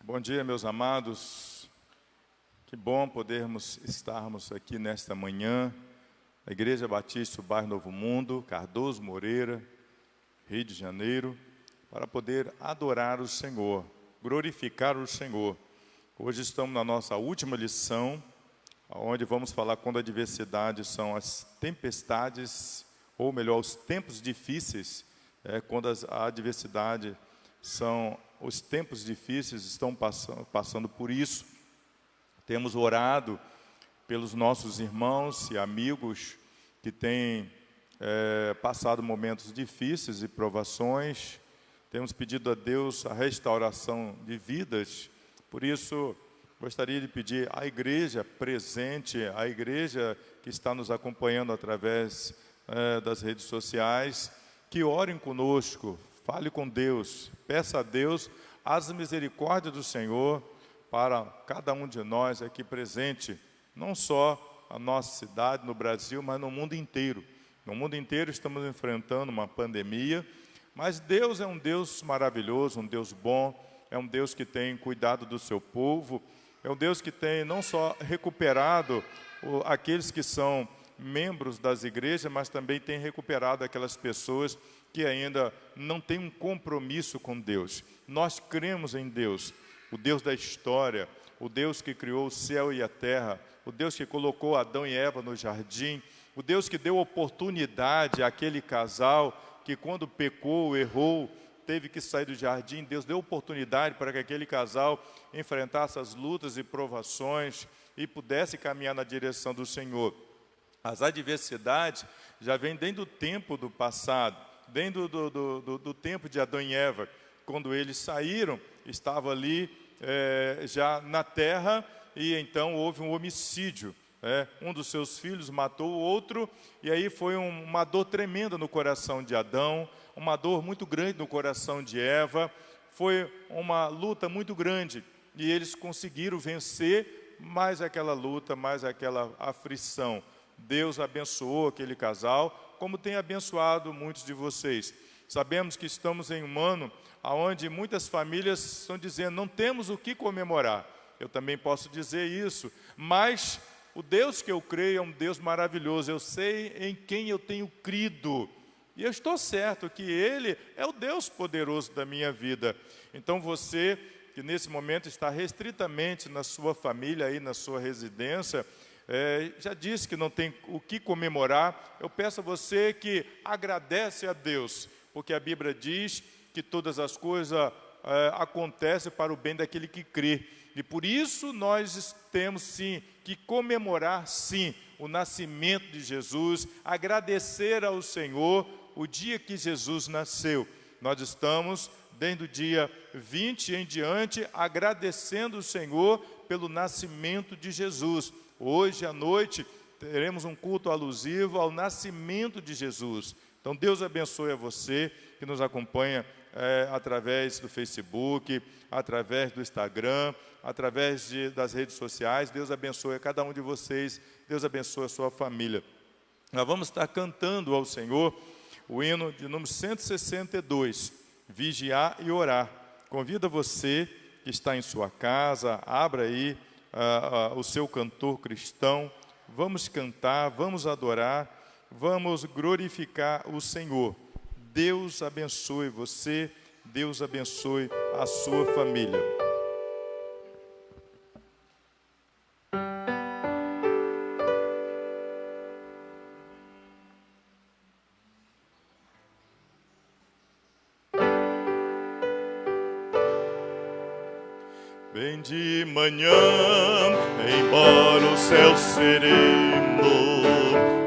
Bom dia, meus amados. Que bom podermos estarmos aqui nesta manhã, na Igreja Batista do Bairro Novo Mundo, Cardoso Moreira, Rio de Janeiro, para poder adorar o Senhor, glorificar o Senhor. Hoje estamos na nossa última lição, onde vamos falar quando a adversidade são as tempestades, ou melhor, os tempos difíceis, quando a adversidade são os tempos difíceis, estão passando por isso. Temos orado pelos nossos irmãos e amigos que têm passado momentos difíceis e provações. Temos pedido a Deus a restauração de vidas. Por isso, gostaria de pedir à igreja presente, à igreja que está nos acompanhando através das redes sociais, que orem conosco, fale com Deus, peça a Deus as misericórdias do Senhor para cada um de nós aqui presente, não só a nossa cidade, no Brasil, mas no mundo inteiro. No mundo inteiro estamos enfrentando uma pandemia, mas Deus é um Deus maravilhoso, um Deus bom, é um Deus que tem cuidado do seu povo, é um Deus que tem não só recuperado aqueles que são membros das igrejas, mas também tem recuperado aquelas pessoas que ainda não têm um compromisso com Deus. Nós cremos em Deus, o Deus da história, o Deus que criou o céu e a terra, o Deus que colocou Adão e Eva no jardim, o Deus que deu oportunidade àquele casal que quando pecou, errou, teve que sair do jardim. Deus deu oportunidade para que aquele casal enfrentasse as lutas e provações e pudesse caminhar na direção do Senhor. As adversidades já vêm desde o tempo do passado, desde do tempo de Adão e Eva. Quando eles saíram, estavam ali já na terra, e então houve um homicídio. Um dos seus filhos matou o outro, e aí foi uma dor tremenda no coração de Adão, uma dor muito grande no coração de Eva, foi uma luta muito grande, e eles conseguiram vencer mais aquela luta, mais aquela aflição. Deus abençoou aquele casal, como tem abençoado muitos de vocês. Sabemos que estamos em um ano onde muitas famílias estão dizendo, não temos o que comemorar. Eu também posso dizer isso, mas o Deus que eu creio é um Deus maravilhoso. Eu sei em quem eu tenho crido, e eu estou certo que Ele é o Deus poderoso da minha vida. Então você que nesse momento está restritamente na sua família, aí na sua residência, já disse que não tem o que comemorar, eu peço a você que agradece a Deus, porque a Bíblia diz que todas as coisas acontecem para o bem daquele que crê, e por isso nós temos sim que comemorar sim o nascimento de Jesus, agradecer ao Senhor o dia que Jesus nasceu. Nós estamos desde o dia 20 em diante agradecendo o Senhor pelo nascimento de Jesus. Hoje à noite teremos um culto alusivo ao nascimento de Jesus. Então Deus abençoe a você que nos acompanha através do Facebook, através do Instagram, através das redes sociais. Deus abençoe a cada um de vocês, Deus abençoe a sua família. Nós vamos estar cantando ao Senhor o hino de número 162, Vigiar e Orar. Convido você que está em sua casa, abra aí o seu cantor cristão, vamos cantar, vamos adorar, vamos glorificar o Senhor. Deus abençoe você, Deus abençoe a sua família. Bem de manhã, embora o céu sereno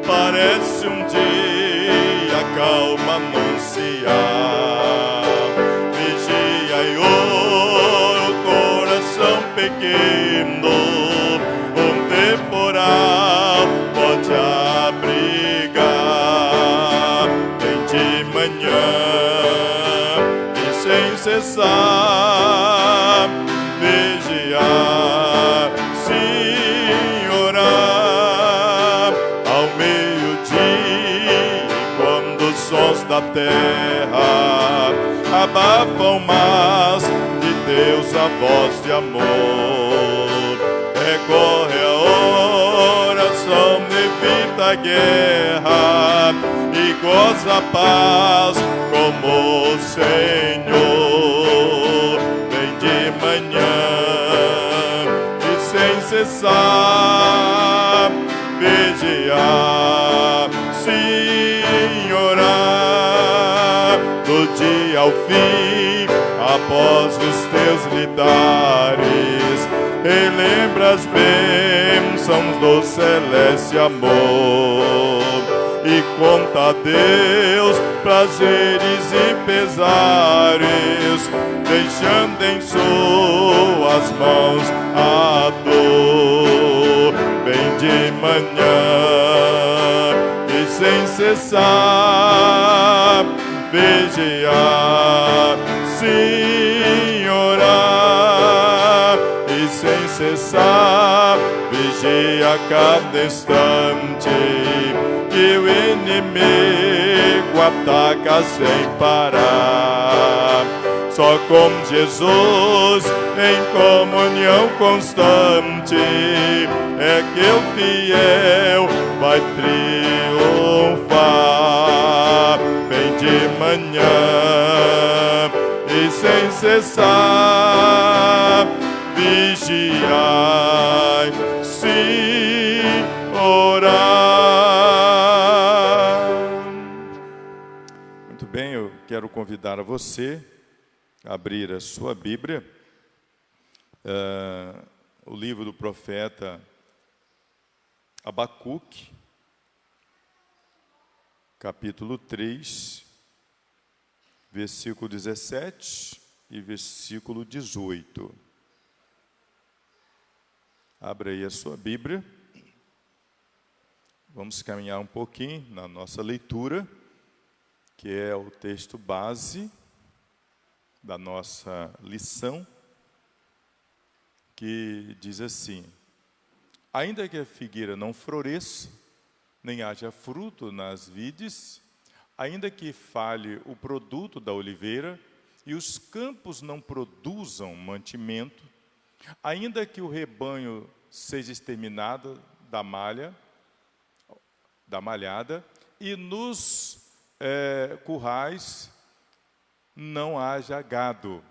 parece um dia calma anunciar, vigia e ora o coração pequeno, um temporal pode abrigar. Bem de manhã e sem cessar vigiar, sim, orar ao meio-dia, quando os sons da terra abafam, mas de Deus a voz de amor. Recorre a oração, evita a guerra e goza a paz como o Senhor. Vem de manhã e sem cessar vigiar, sim, orar, do dia ao fim, após os teus lidares, relembra as bênçãos do celeste amor, e conta a Deus prazeres e pesares, deixando em suas mãos a dor. Bem de manhã e sem cessar vigiar, sim, orar, e sem cessar vigia a cada instante, que o inimigo ataca sem parar. Só com Jesus em comunhão constante é que o fiel vai triunfar. Bem de manhã e sem cessar vigiai, sim, orar. Muito bem, eu quero convidar a você a abrir a sua Bíblia, o livro do profeta Abacuque, capítulo 3, versículo 17 e versículo 18. Abra aí a sua Bíblia. Vamos caminhar um pouquinho na nossa leitura, que é o texto base da nossa lição, que diz assim: ainda que a figueira não floresça, nem haja fruto nas vides, ainda que falhe o produto da oliveira, e os campos não produzam mantimento, ainda que o rebanho seja exterminado da malhada, e nos currais não haja gado.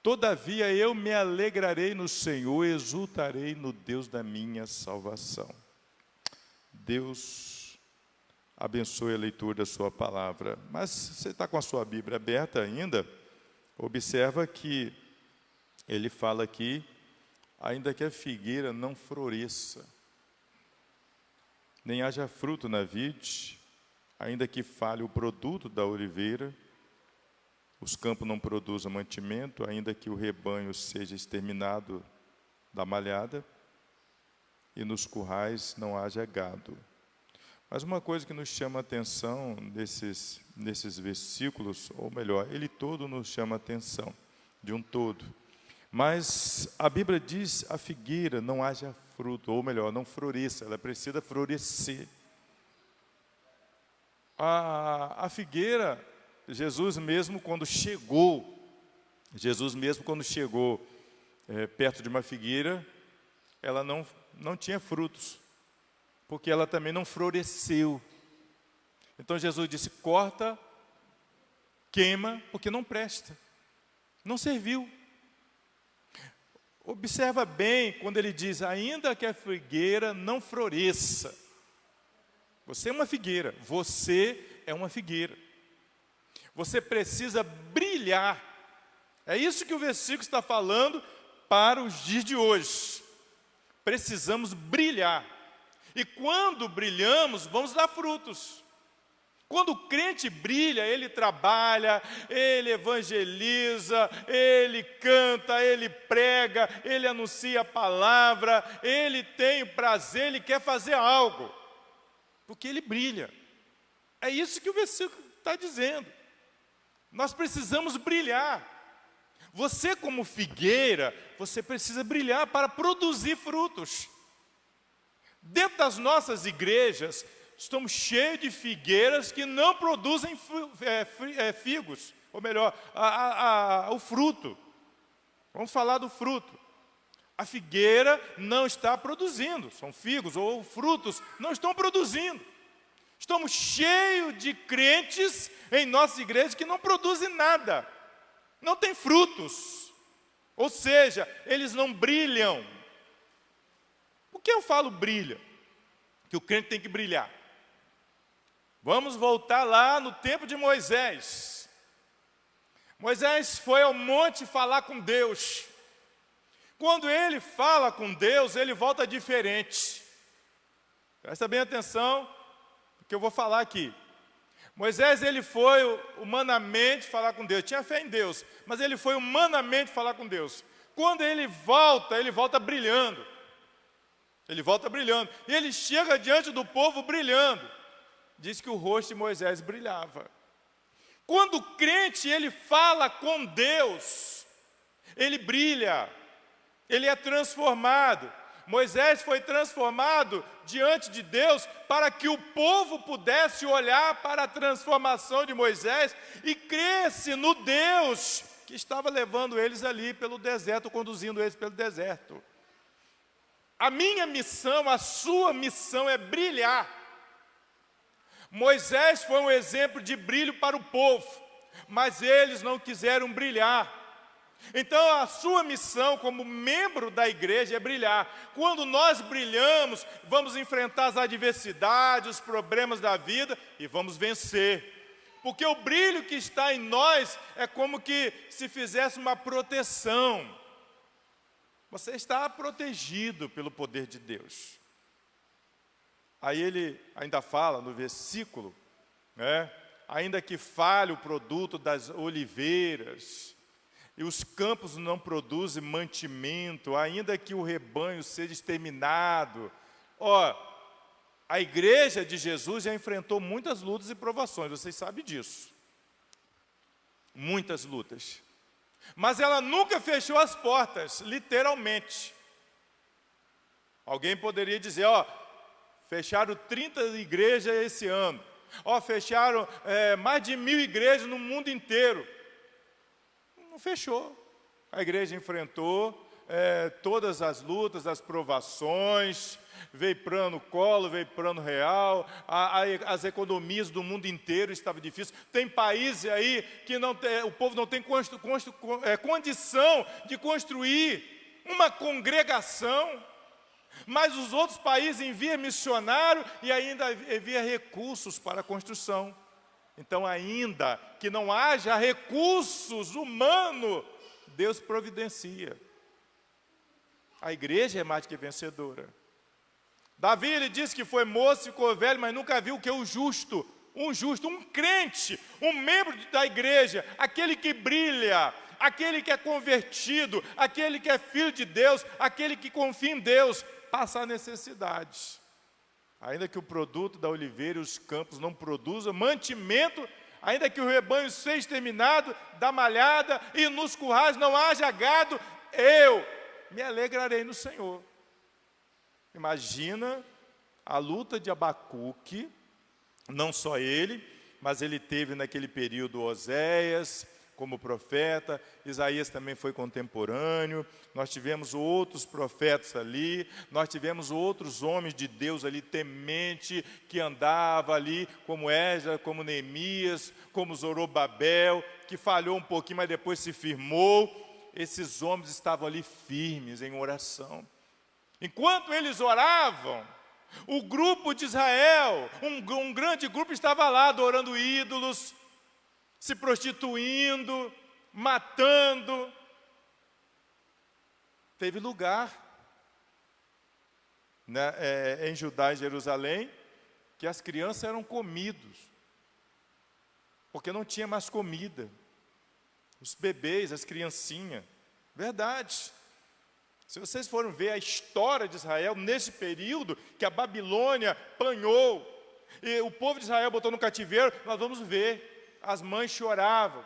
Todavia eu me alegrarei no Senhor, exultarei no Deus da minha salvação. Deus abençoe a leitura da sua palavra. Mas você está com a sua Bíblia aberta ainda? Observa que ele fala aqui, ainda que a figueira não floresça, nem haja fruto na vide, ainda que falhe o produto da oliveira, os campos não produzam mantimento, ainda que o rebanho seja exterminado da malhada, e nos currais não haja gado. Mas uma coisa que nos chama a atenção nesses versículos, ou melhor, ele todo nos chama a atenção, de um todo. Mas a Bíblia diz, a figueira não haja fruto, ou melhor, não floresça, ela precisa florescer. A figueira, Jesus mesmo quando chegou perto de uma figueira, ela não tinha frutos, porque ela também não floresceu. Então Jesus disse, corta, queima, porque não presta, não serviu. Observa bem quando ele diz, ainda que a figueira não floresça. Você é uma figueira, você é uma figueira. Você precisa brilhar. É isso que o versículo está falando para os dias de hoje. Precisamos brilhar. E quando brilhamos, vamos dar frutos. Quando o crente brilha, ele trabalha, ele evangeliza, ele canta, ele prega, ele anuncia a palavra, ele tem prazer, ele quer fazer algo, porque ele brilha. É isso que o versículo está dizendo. Nós precisamos brilhar. Você como figueira, você precisa brilhar para produzir frutos. Dentro das nossas igrejas, estamos cheios de figueiras que não produzem figos, ou melhor, o fruto. Vamos falar do fruto. A figueira não está produzindo, são figos ou frutos, não estão produzindo. Estamos cheios de crentes em nossa igreja que não produzem nada, não tem frutos, ou seja, eles não brilham. Por que eu falo brilha? Que o crente tem que brilhar. Vamos voltar lá no tempo de Moisés. Moisés foi ao monte falar com Deus. Quando ele fala com Deus, ele volta diferente. Presta bem atenção, porque eu vou falar aqui. Moisés, ele foi humanamente falar com Deus. Tinha fé em Deus, mas ele foi humanamente falar com Deus. Quando ele volta brilhando. Ele volta brilhando. E ele chega diante do povo brilhando. Diz que o rosto de Moisés brilhava. Quando o crente, ele fala com Deus, ele brilha. Ele é transformado. Moisés foi transformado diante de Deus para que o povo pudesse olhar para a transformação de Moisés e cresce no Deus que estava levando eles ali pelo deserto, conduzindo eles pelo deserto. A minha missão, a sua missão é brilhar. Moisés foi um exemplo de brilho para o povo, mas eles não quiseram brilhar. Então a sua missão como membro da igreja é brilhar. Quando nós brilhamos, vamos enfrentar as adversidades, os problemas da vida e vamos vencer. Porque o brilho que está em nós é como que se fizesse uma proteção. Você está protegido pelo poder de Deus. Aí ele ainda fala no versículo, ainda que falhe o produto das oliveiras, e os campos não produzem mantimento, ainda que o rebanho seja exterminado. A igreja de Jesus já enfrentou muitas lutas e provações, vocês sabem disso. Muitas lutas. Mas ela nunca fechou as portas, literalmente. Alguém poderia dizer, fecharam 30 igrejas esse ano. Fecharam mais de 1000 igrejas no mundo inteiro. Não fechou. A igreja enfrentou todas as lutas, as provações, veio plano Collor, veio plano real, as economias do mundo inteiro estavam difíceis. Tem países aí que o povo não tem condição de construir uma congregação, mas os outros países enviam missionário e ainda enviam recursos para a construção. Então, ainda que não haja recursos humanos, Deus providencia. A igreja é mais do que vencedora. Davi, ele disse que foi moço, ficou velho, mas nunca viu o que é o justo. Um crente, um membro da igreja, aquele que brilha, aquele que é convertido, aquele que é filho de Deus, aquele que confia em Deus, passar necessidades. Ainda que o produto da oliveira e os campos não produzam mantimento, ainda que o rebanho seja exterminado, da malhada e nos currais não haja gado, eu me alegrarei no Senhor. Imagina a luta de Abacuque, não só ele, mas ele teve naquele período Oséias como profeta, Isaías também foi contemporâneo, nós tivemos outros profetas ali, nós tivemos outros homens de Deus ali, temente, que andava ali, como Esdras, como Neemias, como Zorobabel, que falhou um pouquinho, mas depois se firmou. Esses homens estavam ali firmes em oração. Enquanto eles oravam, o grupo de Israel, um grande grupo estava lá adorando ídolos, se prostituindo, matando. Teve lugar em Judá e Jerusalém que as crianças eram comidos, porque não tinha mais comida. Os bebês, as criancinhas, verdade. Se vocês forem ver a história de Israel, nesse período que a Babilônia apanhou, e o povo de Israel botou no cativeiro, nós vamos ver, as mães choravam,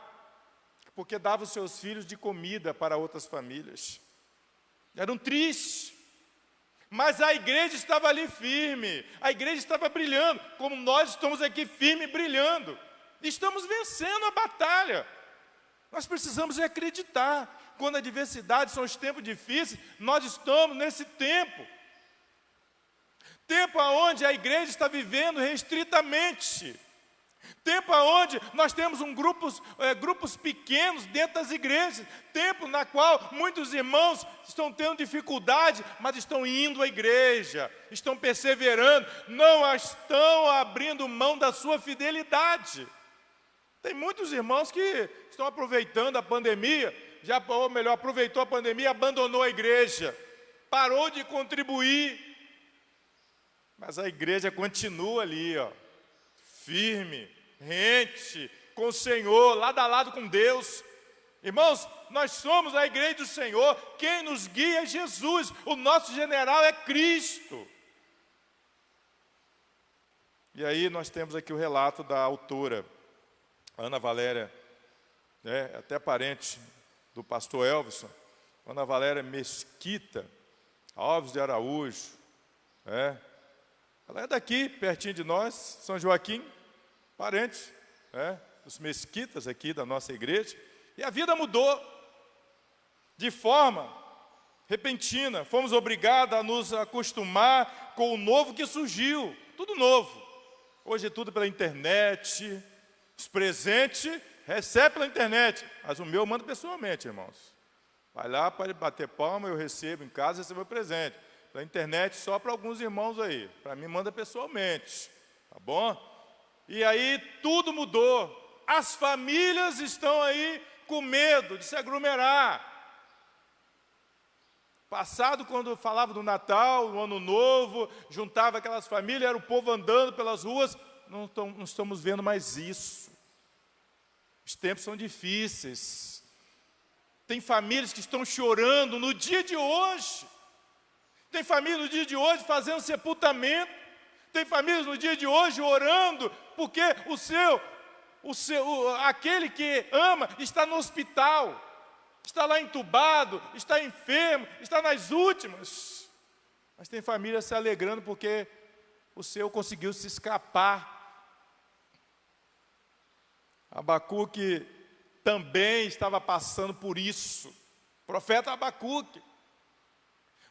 porque davam seus filhos de comida para outras famílias. Eram tristes, mas a igreja estava ali firme, a igreja estava brilhando, como nós estamos aqui firme e brilhando. Estamos vencendo a batalha. Nós precisamos acreditar. quando a adversidade são os tempos difíceis, nós estamos nesse tempo. Tempo onde a igreja está vivendo restritamente. Tempo onde nós temos grupos pequenos dentro das igrejas. Tempo na qual muitos irmãos estão tendo dificuldade, mas estão indo à igreja, estão perseverando, não estão abrindo mão da sua fidelidade. Tem muitos irmãos que estão aproveitando a pandemia, ou melhor, aproveitou a pandemia e abandonou a igreja, parou de contribuir, mas a igreja continua ali, firme, rente, com o Senhor, lado a lado com Deus. Irmãos, nós somos a igreja do Senhor, quem nos guia é Jesus, o nosso general é Cristo. E aí nós temos aqui o relato da autora, Ana Valéria, até parente do pastor Elvison, Ana Valéria Mesquita Alves de Araújo, ela é daqui, pertinho de nós, São Joaquim, parente, dos mesquitas aqui da nossa igreja, e a vida mudou, de forma repentina, fomos obrigados a nos acostumar com o novo que surgiu, tudo novo, hoje é tudo pela internet, os presentes recebe pela internet, mas o meu eu mando pessoalmente, irmãos. Vai lá para bater palma, eu recebo em casa, recebo o presente. Pela internet só para alguns irmãos aí, para mim manda pessoalmente, tá bom? E aí tudo mudou, as famílias estão aí com medo de se aglomerar. Passado, quando falava do Natal, do Ano Novo, juntava aquelas famílias, era o povo andando pelas ruas, não estamos vendo mais isso. Os tempos são difíceis. Tem famílias que estão chorando no dia de hoje. Tem famílias no dia de hoje fazendo sepultamento. Tem famílias no dia de hoje orando, porque aquele que ama está no hospital, está lá entubado, está enfermo, está nas últimas. Mas tem família se alegrando porque o seu conseguiu se escapar. Abacuque também estava passando por isso. O profeta Abacuque.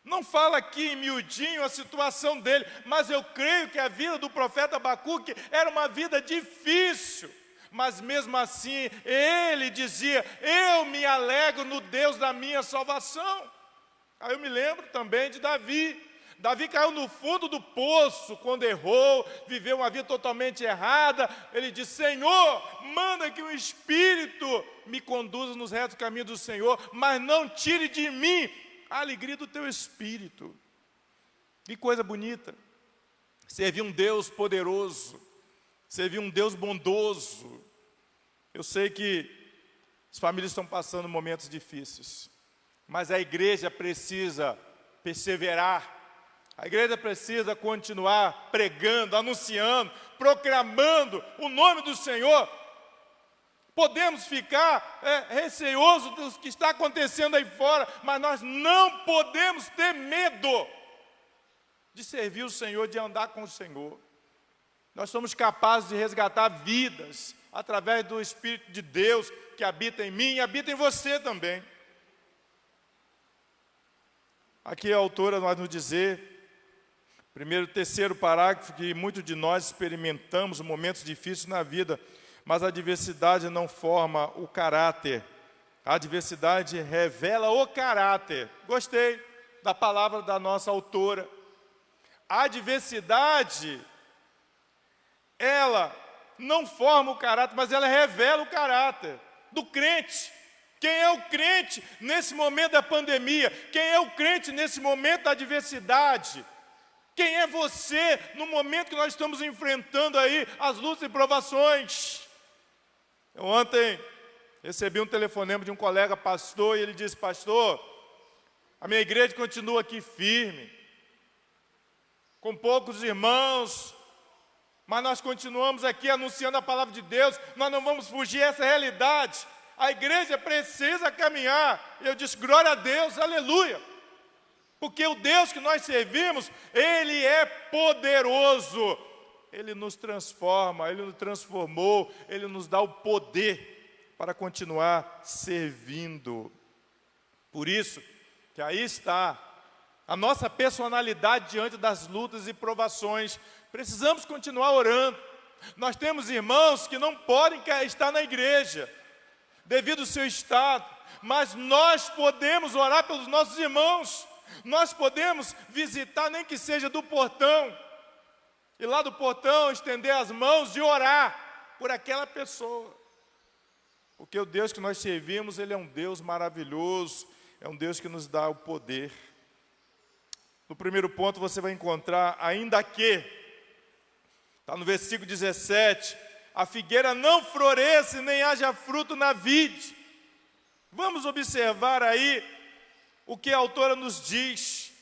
Não fala aqui em miudinho a situação dele, mas eu creio que a vida do profeta Abacuque era uma vida difícil. Mas mesmo assim, ele dizia, eu me alegro no Deus da minha salvação. Aí eu me lembro também de Davi. Davi caiu no fundo do poço quando errou, viveu uma vida totalmente errada. Ele disse, Senhor, manda que o Espírito me conduza nos retos caminhos do Senhor, mas não tire de mim a alegria do teu Espírito. Que coisa bonita. Servir um Deus poderoso, servir um Deus bondoso. Eu sei que as famílias estão passando momentos difíceis, mas a igreja precisa perseverar. A igreja precisa continuar pregando, anunciando, proclamando o nome do Senhor. Podemos ficar receosos do que está acontecendo aí fora, mas nós não podemos ter medo de servir o Senhor, de andar com o Senhor. Nós somos capazes de resgatar vidas através do Espírito de Deus que habita em mim e habita em você também. Aqui a autora vai nos dizer, terceiro parágrafo, que muitos de nós experimentamos momentos difíceis na vida, mas a adversidade não forma o caráter. A adversidade revela o caráter. Gostei da palavra da nossa autora. A adversidade, ela não forma o caráter, mas ela revela o caráter do crente. Quem é o crente nesse momento da pandemia? Quem é o crente nesse momento da adversidade? Quem é você no momento que nós estamos enfrentando aí as lutas e provações? Eu ontem recebi um telefonema de um colega pastor e ele disse, pastor, a minha igreja continua aqui firme, com poucos irmãos, mas nós continuamos aqui anunciando a palavra de Deus, nós não vamos fugir dessa realidade. A igreja precisa caminhar. Eu disse, glória a Deus, aleluia. Porque o Deus que nós servimos, Ele é poderoso. Ele nos transforma, Ele nos transformou, Ele nos dá o poder para continuar servindo. Por isso que aí está a nossa personalidade diante das lutas e provações. Precisamos continuar orando. Nós temos irmãos que não podem estar na igreja, devido ao seu estado, mas nós podemos orar pelos nossos irmãos. Nós podemos visitar, nem que seja do portão, e lá do portão estender as mãos e orar por aquela pessoa. Porque o Deus que nós servimos, Ele é um Deus maravilhoso, é um Deus que nos dá o poder. No primeiro ponto você vai encontrar, ainda que, está no versículo 17, a figueira não floresce, nem haja fruto na vide. Vamos observar aí o que a autora nos diz.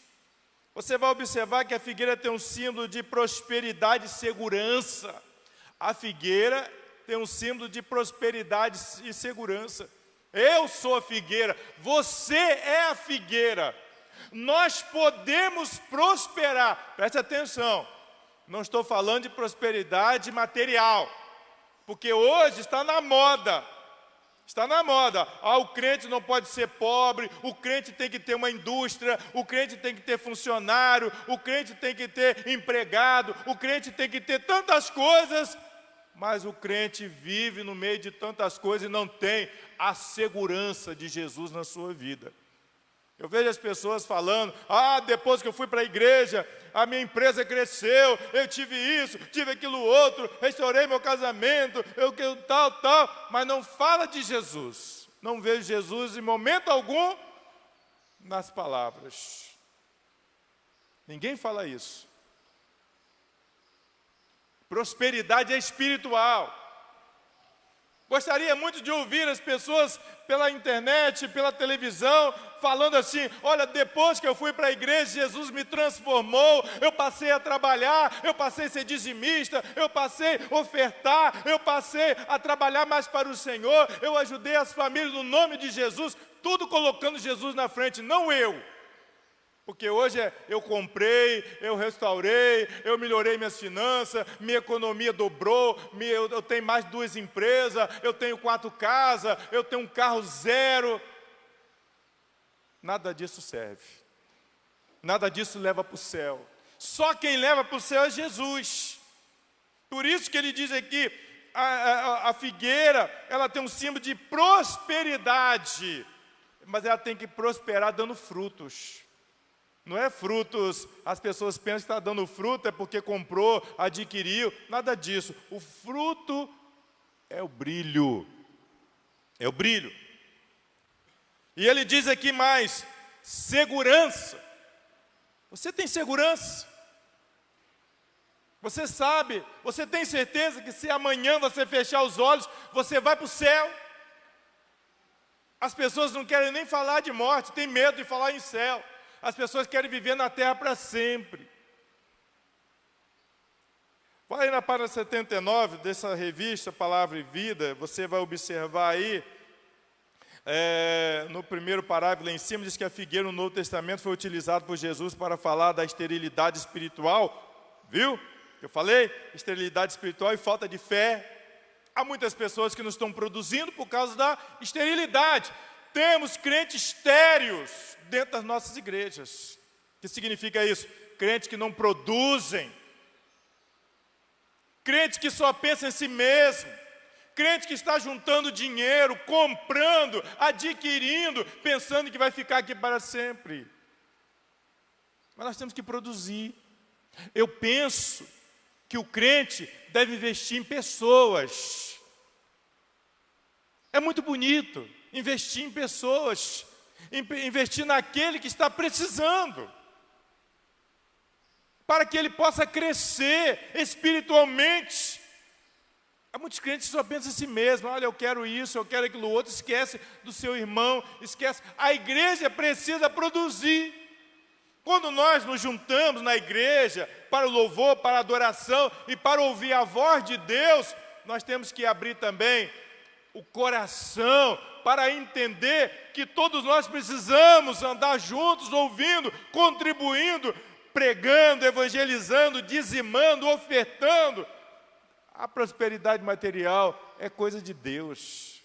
Você vai observar que a figueira tem um símbolo de prosperidade e segurança. A figueira tem um símbolo de prosperidade e segurança. Eu sou a figueira, você é a figueira. Nós podemos prosperar. Preste atenção, não estou falando de prosperidade material, porque hoje está na moda. Está na moda. O crente não pode ser pobre, o crente tem que ter uma indústria, o crente tem que ter funcionário, o crente tem que ter empregado, o crente tem que ter tantas coisas, mas o crente vive no meio de tantas coisas e não tem a segurança de Jesus na sua vida. Eu vejo as pessoas falando, depois que eu fui para a igreja, a minha empresa cresceu, eu tive isso, tive aquilo outro, restaurei meu casamento, tal, mas não fala de Jesus. Não vejo Jesus em momento algum nas palavras. Ninguém fala isso. Prosperidade é espiritual. Gostaria muito de ouvir as pessoas pela internet, pela televisão, falando assim, olha, depois que eu fui para a igreja, Jesus me transformou, eu passei a trabalhar, eu passei a ser dizimista, eu passei a ofertar, eu passei a trabalhar mais para o Senhor, eu ajudei as famílias no nome de Jesus, tudo colocando Jesus na frente, não eu. Porque hoje eu comprei, eu restaurei, eu melhorei minhas finanças, minha economia dobrou, eu tenho mais de 2 empresas, eu tenho 4 casas, eu tenho um carro 0. Nada disso serve. Nada disso leva para o céu. Só quem leva para o céu é Jesus. Por isso que ele diz aqui, a figueira, ela tem um símbolo de prosperidade, mas ela tem que prosperar dando frutos. Não é frutos, as pessoas pensam que está dando fruto é porque comprou, adquiriu, nada disso. O fruto é o brilho. É o brilho. E ele diz aqui mais, segurança. Você tem segurança? Você sabe, você tem certeza que se amanhã você fechar os olhos, você vai para o céu? As pessoas não querem nem falar de morte, têm medo de falar em céu. As pessoas querem viver na terra para sempre. Vai aí na página 79 dessa revista, Palavra e Vida, você vai observar aí, no primeiro parágrafo lá em cima, diz que a figueira no Novo Testamento foi utilizada por Jesus para falar da esterilidade espiritual. Viu? Eu falei? Esterilidade espiritual e falta de fé. Há muitas pessoas que não estão produzindo por causa da esterilidade. Temos crentes estéreos dentro das nossas igrejas. O que significa isso? Crentes que não produzem. Crente que só pensa em si mesmo. Crente que está juntando dinheiro, comprando, adquirindo, pensando que vai ficar aqui para sempre. Mas nós temos que produzir. Eu penso que o crente deve investir em pessoas. É muito bonito investir em pessoas, investir naquele que está precisando, para que ele possa crescer espiritualmente. Há muitos crentes que só pensam em si mesmo, olha, eu quero isso, eu quero aquilo outro, esquece do seu irmão, esquece. A igreja precisa produzir. Quando nós nos juntamos na igreja para o louvor, para a adoração e para ouvir a voz de Deus, nós temos que abrir também o coração para entender que todos nós precisamos andar juntos, ouvindo, contribuindo, pregando, evangelizando, dizimando, ofertando. A prosperidade material é coisa de Deus.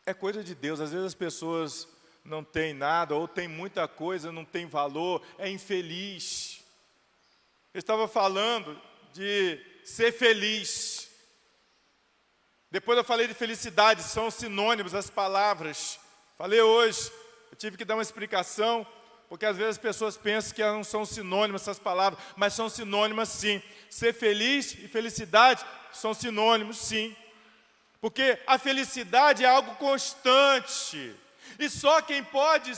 É coisa de Deus. Às vezes as pessoas não tem nada, ou tem muita coisa, não tem valor, é infeliz. Eu estava falando de ser feliz. Depois eu falei de felicidade, são sinônimos as palavras. Falei hoje, eu tive que dar uma explicação, porque às vezes as pessoas pensam que não são sinônimas essas palavras, mas são sinônimas sim. Ser feliz e felicidade são sinônimos sim. Porque a felicidade é algo constante. E só quem pode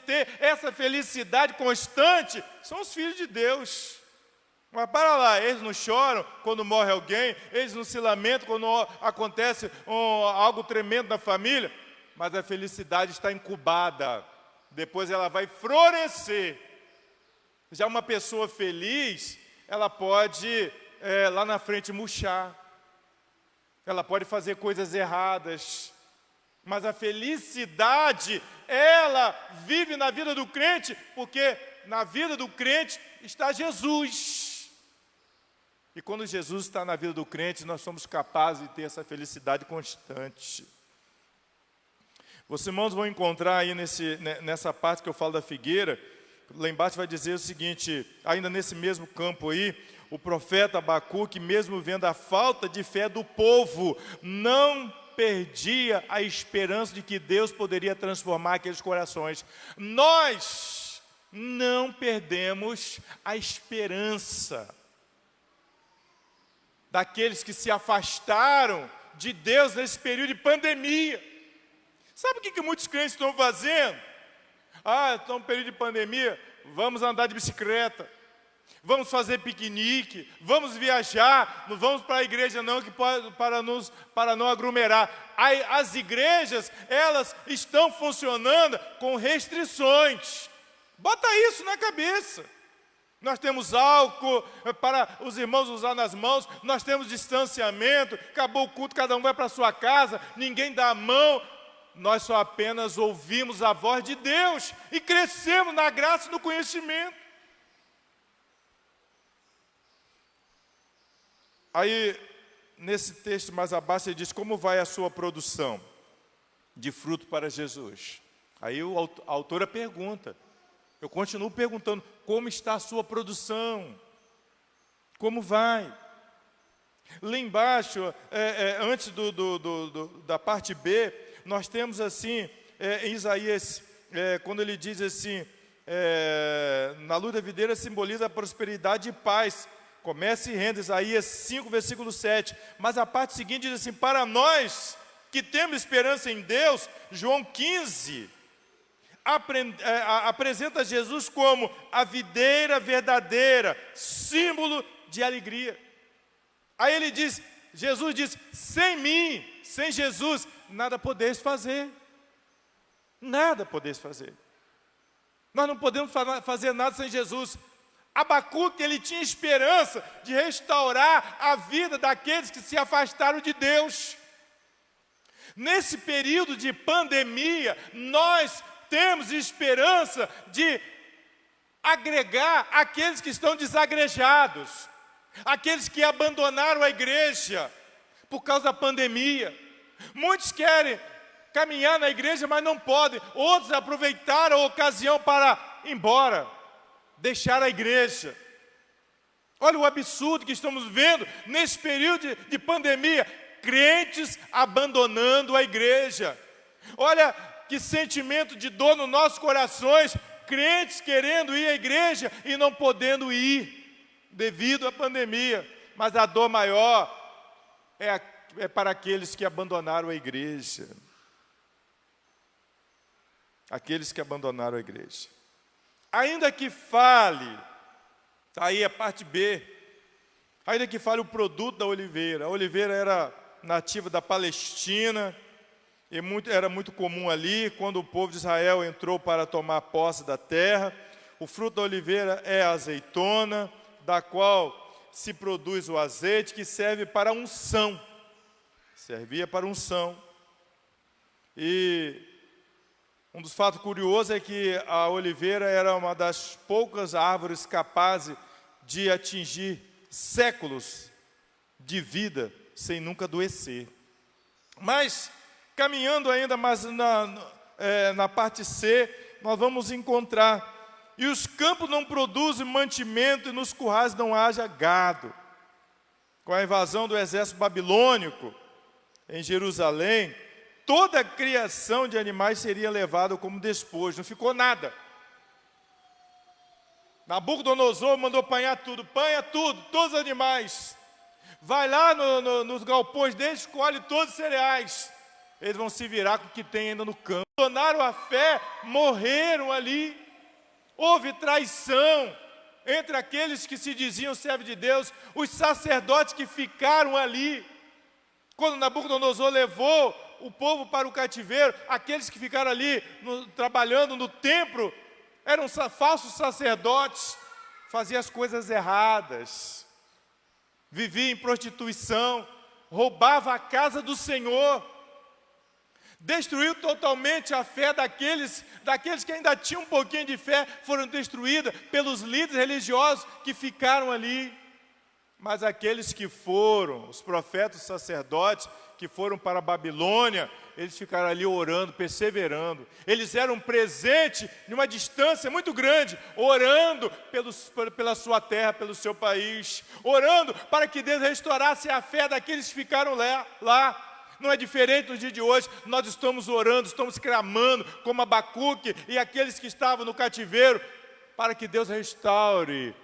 ter essa felicidade constante são os filhos de Deus. Mas para lá, eles não choram quando morre alguém, eles não se lamentam quando acontece algo tremendo na família, mas a felicidade está incubada, depois ela vai florescer. Já uma pessoa feliz, ela pode lá na frente murchar, ela pode fazer coisas erradas, mas a felicidade, ela vive na vida do crente, porque na vida do crente está Jesus. E quando Jesus está na vida do crente, nós somos capazes de ter essa felicidade constante. Vocês, irmãos, vão encontrar aí nessa parte que eu falo da figueira, lá embaixo vai dizer o seguinte, ainda nesse mesmo campo aí, o profeta Abacuque, mesmo vendo a falta de fé do povo, não perdia a esperança de que Deus poderia transformar aqueles corações. Nós não perdemos a esperança daqueles que se afastaram de Deus nesse período de pandemia. Sabe o que muitos crentes estão fazendo? Estão no período de pandemia, vamos andar de bicicleta, vamos fazer piquenique, vamos viajar, não vamos para a igreja não, para não aglomerar. As igrejas, elas estão funcionando com restrições. Bota isso na cabeça. Nós temos álcool para os irmãos usar nas mãos, nós temos distanciamento, acabou o culto, cada um vai para a sua casa, ninguém dá a mão. Nós só apenas ouvimos a voz de Deus e crescemos na graça e no conhecimento. Aí, nesse texto mais abaixo, ele diz, como vai a sua produção de fruto para Jesus? Aí a autora pergunta, eu continuo perguntando, como está a sua produção? Como vai? Lá embaixo, antes da parte B, nós temos assim, em Isaías, quando ele diz assim, na luz da videira simboliza a prosperidade e paz. Comece e renda, Isaías 5, versículo 7. Mas a parte seguinte diz assim, para nós que temos esperança em Deus, João 15, apresenta Jesus como a videira verdadeira, símbolo de alegria. Aí ele diz, Jesus diz, sem mim, sem Jesus, nada podeis fazer. Nada podeis fazer. Nós não podemos fazer nada sem Jesus. Abacuque, ele tinha esperança de restaurar a vida daqueles que se afastaram de Deus. Nesse período de pandemia, nós temos esperança de agregar aqueles que estão desagrejados, aqueles que abandonaram a igreja por causa da pandemia. Muitos querem caminhar na igreja, mas não podem. Outros aproveitaram a ocasião para ir embora, deixar a igreja. Olha o absurdo que estamos vendo nesse período de pandemia. Crentes abandonando a igreja. Olha que sentimento de dor nos nossos corações. Crentes querendo ir à igreja e não podendo ir devido à pandemia. Mas a dor maior é para aqueles que abandonaram a igreja. Aqueles que abandonaram a igreja. Ainda que fale, está aí a parte B, ainda que fale o produto da oliveira. A oliveira era nativa da Palestina, e era muito comum ali, quando o povo de Israel entrou para tomar posse da terra. O fruto da oliveira é a azeitona, da qual se produz o azeite, que serve para unção. Servia para unção. E um dos fatos curiosos é que a oliveira era uma das poucas árvores capazes de atingir séculos de vida sem nunca adoecer. Mas, caminhando ainda mais na parte C, nós vamos encontrar: e os campos não produzem mantimento, e nos currais não haja gado. Com a invasão do exército babilônico em Jerusalém, toda a criação de animais seria levada como despojo, não ficou nada. Nabucodonosor mandou apanhar tudo, todos os animais. Vai lá nos galpões deles, colhe todos os cereais. Eles vão se virar com o que tem ainda no campo. Abandonaram a fé, morreram ali. Houve traição entre aqueles que se diziam servos de Deus, os sacerdotes que ficaram ali. Quando Nabucodonosor levou o povo para o cativeiro, aqueles que ficaram ali trabalhando no templo, eram falsos sacerdotes, faziam as coisas erradas, viviam em prostituição, roubavam a casa do Senhor, destruiu totalmente a fé daqueles que ainda tinham um pouquinho de fé, foram destruídas pelos líderes religiosos que ficaram ali. Mas aqueles que foram, os profetas, os sacerdotes, que foram para a Babilônia, eles ficaram ali orando, perseverando. Eles eram presente de uma distância muito grande, orando pela sua terra, pelo seu país, orando para que Deus restaurasse a fé daqueles que ficaram lá. Não é diferente no dia de hoje, nós estamos orando, estamos clamando, como Abacuque e aqueles que estavam no cativeiro, para que Deus restaure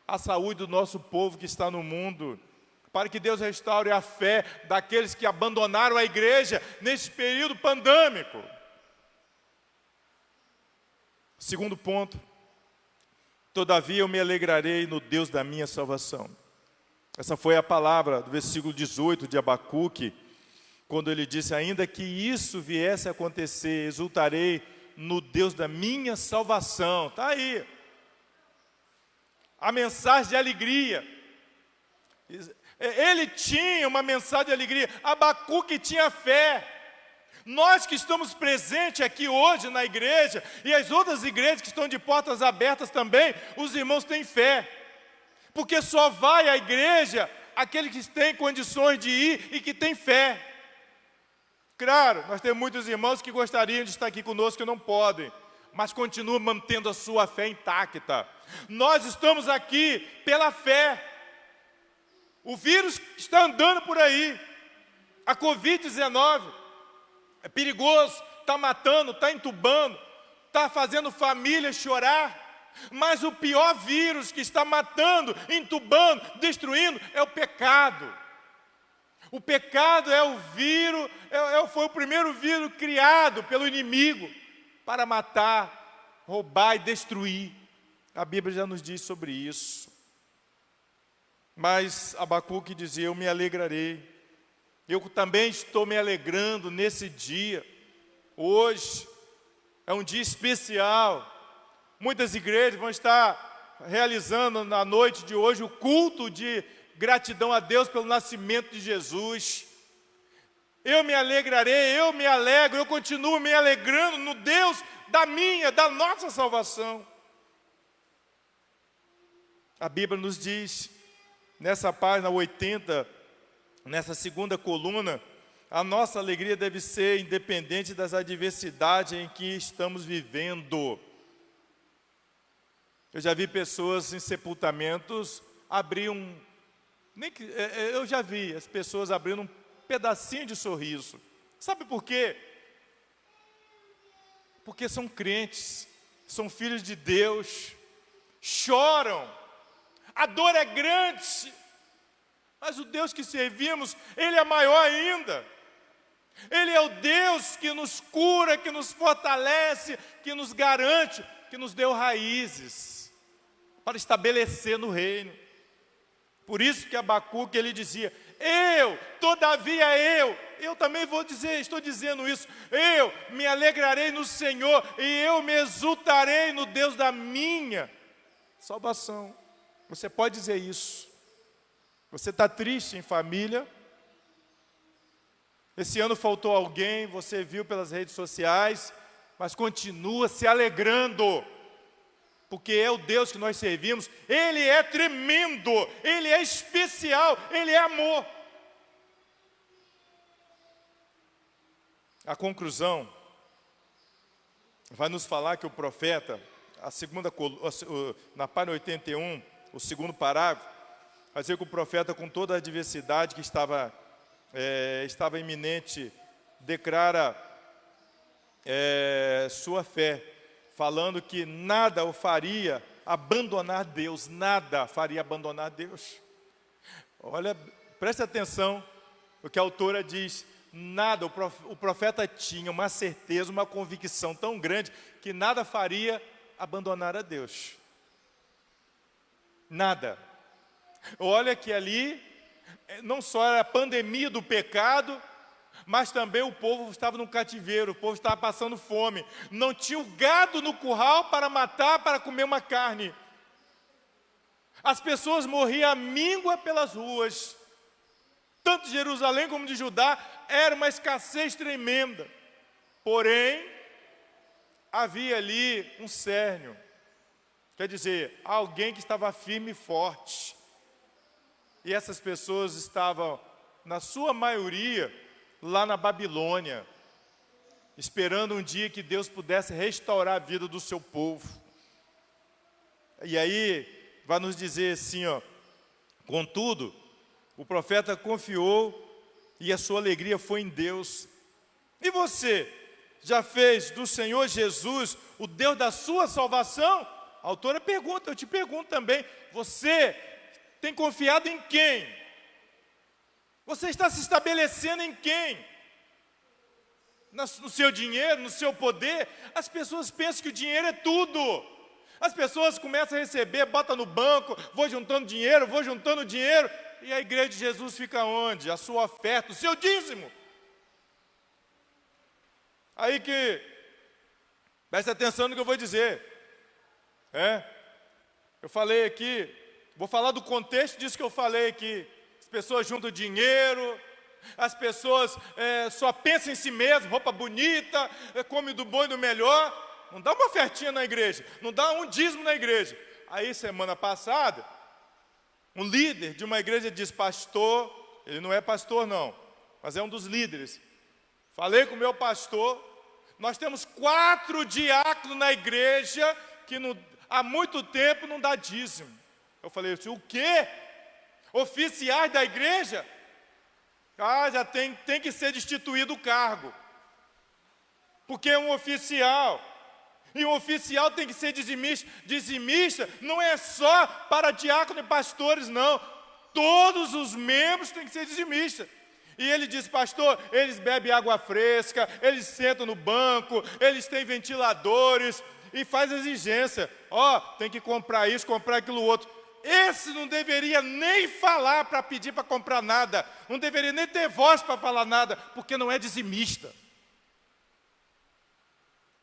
a saúde do nosso povo que está no mundo, para que Deus restaure a fé daqueles que abandonaram a igreja nesse período pandêmico. Segundo ponto: todavia eu me alegrarei no Deus da minha salvação. Essa foi a palavra do versículo 18 de Abacuque, quando ele disse: ainda que isso viesse a acontecer, exultarei no Deus da minha salvação. Está aí a mensagem de alegria. Ele tinha uma mensagem de alegria. Abacuque tinha fé. Nós que estamos presentes aqui hoje na igreja, e as outras igrejas que estão de portas abertas também, os irmãos têm fé, porque só vai à igreja aquele que tem condições de ir e que tem fé. Claro, nós temos muitos irmãos que gostariam de estar aqui conosco e não podem, mas continuam mantendo a sua fé intacta. Nós estamos aqui pela fé. O vírus está andando por aí, a Covid-19, é perigoso, está matando, está entubando, está fazendo famílias chorar, mas o pior vírus que está matando, entubando, destruindo, é o pecado. O pecado é o vírus, foi o primeiro vírus criado pelo inimigo para matar, roubar e destruir. A Bíblia já nos diz sobre isso. Mas Abacuque dizia: eu me alegrarei. Eu também estou me alegrando nesse dia. Hoje é um dia especial. Muitas igrejas vão estar realizando na noite de hoje o culto de gratidão a Deus pelo nascimento de Jesus. Eu me alegrarei, eu me alegro, eu continuo me alegrando no Deus da nossa salvação. A Bíblia nos diz, nessa página 80, nessa segunda coluna, a nossa alegria deve ser independente das adversidades em que estamos vivendo. Eu já vi pessoas em sepultamentos abrir eu já vi as pessoas abrindo um pedacinho de sorriso. Sabe por quê? Porque são crentes, são filhos de Deus, choram, a dor é grande, mas o Deus que servimos, Ele é maior ainda. Ele é o Deus que nos cura, que nos fortalece, que nos garante, que nos deu raízes para estabelecer no reino. Por isso que Abacuque, ele dizia: todavia eu também estou dizendo isso, eu me alegrarei no Senhor, e eu me exultarei no Deus da minha salvação. Você pode dizer isso. Você está triste em família, esse ano faltou alguém, você viu pelas redes sociais, mas continua se alegrando, porque é o Deus que nós servimos. Ele é tremendo, Ele é especial, Ele é amor. A conclusão vai nos falar que o profeta, na página 81, o segundo parágrafo, vai dizer que o profeta, com toda a adversidade que estava iminente, declara sua fé, falando que nada o faria abandonar Deus, nada faria abandonar Deus. Olha, preste atenção, o que a autora diz, nada, o profeta tinha uma certeza, uma convicção tão grande, que nada faria abandonar a Deus. Nada. Olha que ali, não só era a pandemia do pecado, mas também o povo estava no cativeiro, o povo estava passando fome. Não tinha o gado no curral para matar, para comer uma carne. As pessoas morriam à míngua pelas ruas. Tanto de Jerusalém como de Judá, era uma escassez tremenda. Porém, havia ali um cérnio. Quer dizer, alguém que estava firme e forte. E essas pessoas estavam, na sua maioria, lá na Babilônia, esperando um dia que Deus pudesse restaurar a vida do seu povo. E aí, vai nos dizer assim, contudo, o profeta confiou e a sua alegria foi em Deus. E você, já fez do Senhor Jesus o Deus da sua salvação? A autora pergunta, eu te pergunto também, você tem confiado em quem? Você está se estabelecendo em quem? No seu dinheiro, no seu poder? As pessoas pensam que o dinheiro é tudo. As pessoas começam a receber, bota no banco, vou juntando dinheiro, e a igreja de Jesus fica onde? A sua oferta, o seu dízimo. Aí que, preste atenção no que eu vou dizer. Eu falei aqui, vou falar do contexto disso que eu falei aqui. As pessoas juntam dinheiro, as pessoas só pensam em si mesmas, roupa bonita, come do bom e do melhor. Não dá uma ofertinha na igreja, não dá um dízimo na igreja. Aí, semana passada, um líder de uma igreja disse, pastor, ele não é pastor não, mas é um dos líderes. Falei com o meu pastor, nós temos 4 diáconos na igreja que há muito tempo não dá dízimo. Eu falei assim, o quê? Oficiais da igreja? Já tem que ser destituído o cargo. Porque é um oficial. E um oficial tem que ser dizimista. Dizimista não é só para diácono e pastores, não. Todos os membros têm que ser dizimistas. E ele diz, pastor, eles bebem água fresca, eles sentam no banco, eles têm ventiladores, e faz exigência. Tem que comprar isso, comprar aquilo outro. Esse não deveria nem falar para pedir para comprar nada. Não deveria nem ter voz para falar nada, porque não é dizimista.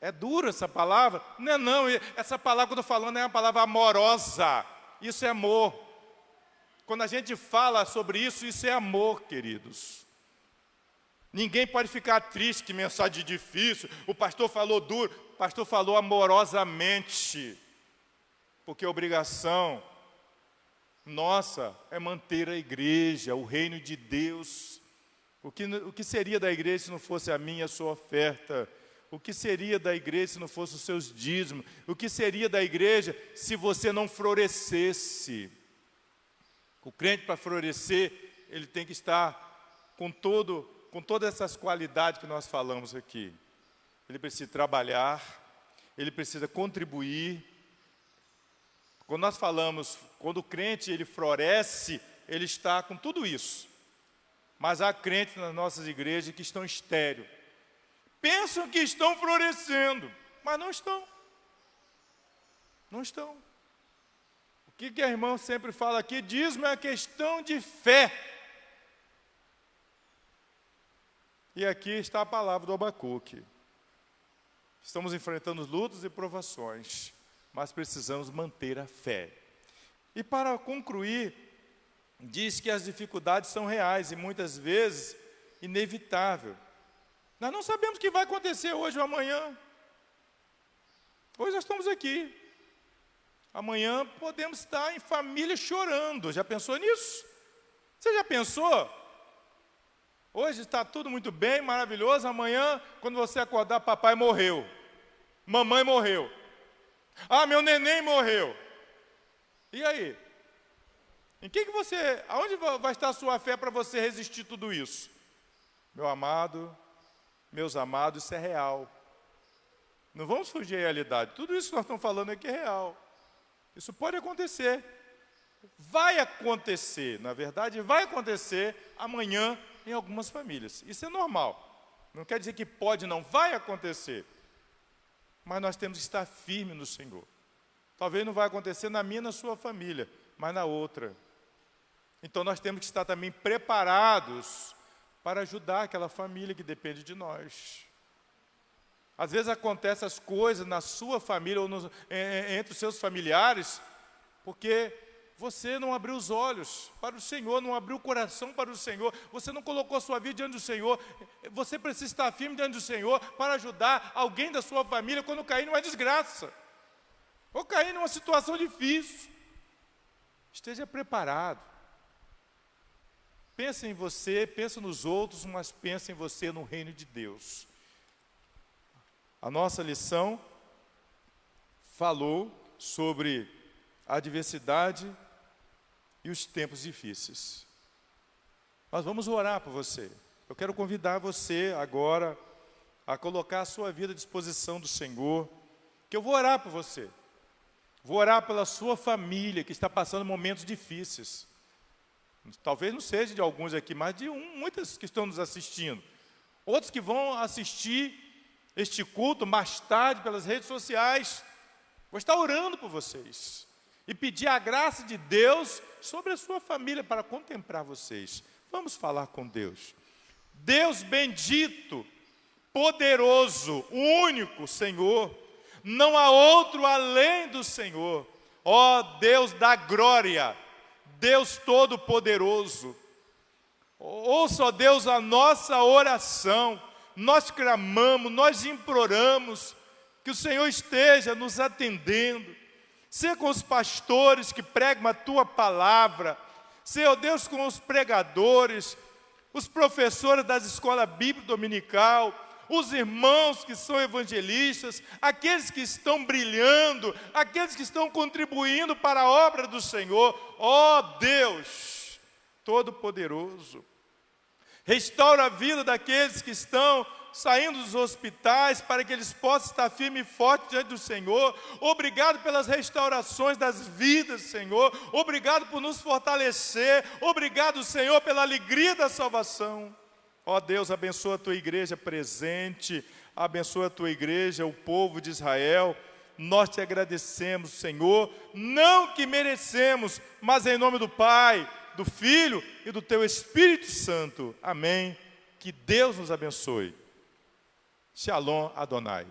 É dura essa palavra? Não. Essa palavra que eu estou falando é uma palavra amorosa. Isso é amor. Quando a gente fala sobre isso, isso é amor, queridos. Ninguém pode ficar triste, que mensagem difícil. O pastor falou duro. O pastor falou amorosamente. Porque a obrigação nossa é manter a igreja, o reino de Deus. O que seria da igreja se não fosse a minha e a sua oferta? O que seria da igreja se não fosse os seus dízimos? O que seria da igreja se você não florescesse? O crente, para florescer, ele tem que estar com todas essas qualidades que nós falamos aqui. Ele precisa trabalhar, ele precisa contribuir. Quando nós falamos, quando o crente ele floresce, ele está com tudo isso. Mas há crentes nas nossas igrejas que estão estéreis. Pensam que estão florescendo, mas não estão. Não estão. O que a irmã sempre fala aqui, dízimo é uma questão de fé. E aqui está a palavra do Abacuque. Estamos enfrentando lutas e provações, mas precisamos manter a fé. E para concluir, diz que as dificuldades são reais e muitas vezes inevitáveis. Nós não sabemos o que vai acontecer hoje ou amanhã. Hoje nós estamos aqui. Amanhã podemos estar em família chorando. Já pensou nisso? Você já pensou? Hoje está tudo muito bem, maravilhoso. Amanhã, quando você acordar, papai morreu. Mamãe morreu. Ah, meu neném morreu. E aí? Em que você, aonde vai estar a sua fé para você resistir tudo isso? Meu amado, meus amados, isso é real. Não vamos fugir da realidade. Tudo isso que nós estamos falando aqui é real. Isso pode acontecer. Vai acontecer, na verdade, vai acontecer amanhã em algumas famílias. Isso é normal. Não quer dizer que pode, não. Vai acontecer. Mas nós temos que estar firmes no Senhor. Talvez não vai acontecer na minha e na sua família, mas na outra. Então nós temos que estar também preparados para ajudar aquela família que depende de nós. Às vezes acontecem as coisas na sua família ou entre os seus familiares, porque você não abriu os olhos para o Senhor, não abriu o coração para o Senhor, você não colocou a sua vida diante do Senhor. Você precisa estar firme diante do Senhor para ajudar alguém da sua família quando cair numa desgraça, ou cair numa situação difícil. Esteja preparado. Pense em você, pense nos outros, mas pense em você no reino de Deus. A nossa lição falou sobre a adversidade e os tempos difíceis. Nós vamos orar por você. Eu quero convidar você agora a colocar a sua vida à disposição do Senhor, que eu vou orar por você. Vou orar pela sua família que está passando momentos difíceis. Talvez não seja de alguns aqui, mas de muitas que estão nos assistindo. Outros que vão assistir este culto mais tarde pelas redes sociais. Vou estar orando por vocês e pedir a graça de Deus sobre a sua família para contemplar vocês. Vamos falar com Deus. Deus bendito, poderoso, único Senhor, não há outro além do Senhor. Ó Deus da glória, Deus todo-poderoso, ouça, ó Deus, a nossa oração. Nós clamamos, nós imploramos que o Senhor esteja nos atendendo. Seja com os pastores que pregam a Tua palavra, seja, ó Deus, com os pregadores, os professores das escolas bíblicas dominical, os irmãos que são evangelistas, aqueles que estão brilhando, aqueles que estão contribuindo para a obra do Senhor. Ó Deus Todo-Poderoso, restaura a vida daqueles que estão saindo dos hospitais, para que eles possam estar firmes e fortes diante do Senhor. Obrigado pelas restaurações das vidas, Senhor. Obrigado por nos fortalecer. Obrigado, Senhor, pela alegria da salvação. Ó Deus, abençoa a Tua igreja presente, abençoa a Tua igreja, o povo de Israel. Nós te agradecemos, Senhor, não que merecemos, mas em nome do Pai, do Filho e do Teu Espírito Santo. Amém. Que Deus nos abençoe. Shalom Adonai.